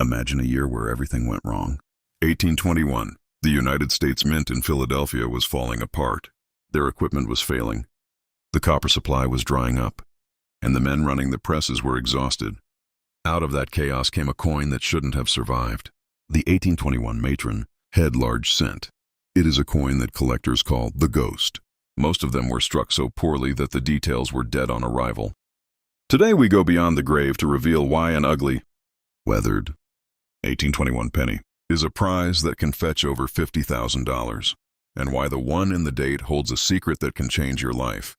Imagine a year where everything went wrong. 1821. The United States Mint in Philadelphia was falling apart. Their equipment was failing. The copper supply was drying up, and the men running the presses were exhausted. Out of that chaos came a coin that shouldn't have survived. The 1821 matron, head large cent. It is a coin that collectors call the ghost. Most of them were struck so poorly that the details were dead on arrival. Today we go beyond the grave to reveal why an ugly, weathered 1821 penny is a prize that can fetch over $50,000, and why the one in the date holds a secret that can change your life.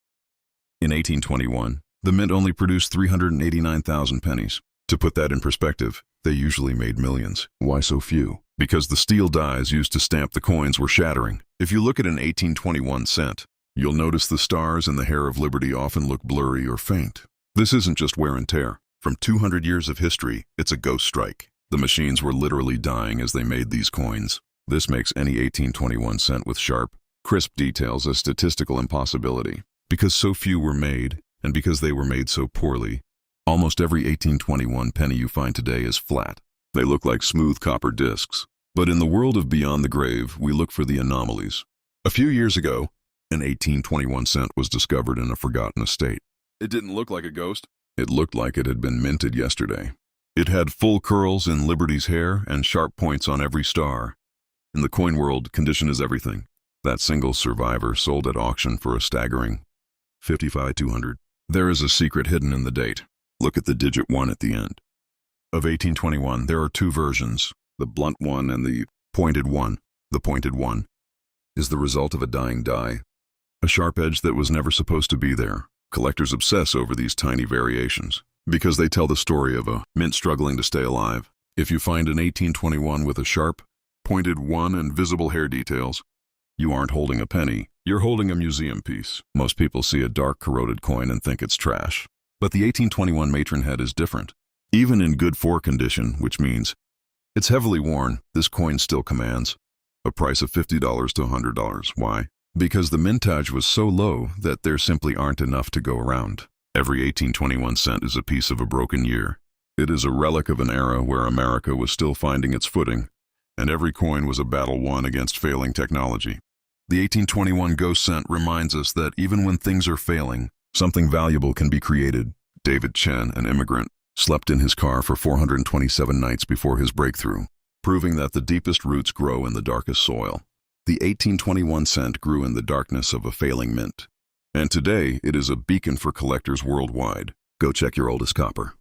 In 1821, the mint only produced 389,000 pennies. To put that in perspective, they usually made millions. Why so few? Because the steel dies used to stamp the coins were shattering. If you look at an 1821 cent, you'll notice the stars in the hair of liberty often look blurry or faint. This isn't just wear and tear. From 200 years of history, it's a ghost strike. The machines were literally dying as they made these coins. This makes any 1821 cent with sharp, crisp details a statistical impossibility. Because so few were made, and because they were made so poorly, almost every 1821 penny you find today is flat. They look like smooth copper discs. But in the world of beyond the grave, we look for the anomalies. A few years ago, an 1821 cent was discovered in a forgotten estate. It didn't look like a ghost. It looked like it had been minted yesterday. It had full curls in Liberty's hair and sharp points on every star. In the coin world, condition is everything. That single survivor sold at auction for a staggering $55,200. There is a secret hidden in the date. Look at the digit 1 at the end. Of 1821, there are two versions, the blunt one and the pointed one. The pointed one is the result of a dying die, a sharp edge that was never supposed to be there. Collectors obsess over these tiny variations because they tell the story of a mint struggling to stay alive. If you find an 1821 with a sharp, pointed one and visible hair details, you aren't holding a penny, you're holding a museum piece. Most people see a dark, corroded coin and think it's trash. But the 1821 matron head is different. Even in good for condition, which means it's heavily worn, this coin still commands a price of $50 to $100. Why? Because the mintage was so low that there simply aren't enough to go around. Every 1821 cent is a piece of a broken year. It is a relic of an era where America was still finding its footing, and every coin was a battle won against failing technology. The 1821 ghost cent reminds us that even when things are failing, something valuable can be created. David Chen, an immigrant, slept in his car for 427 nights before his breakthrough, proving that the deepest roots grow in the darkest soil. The 1821 cent grew in the darkness of a failing mint, and today it is a beacon for collectors worldwide. Go check your oldest copper.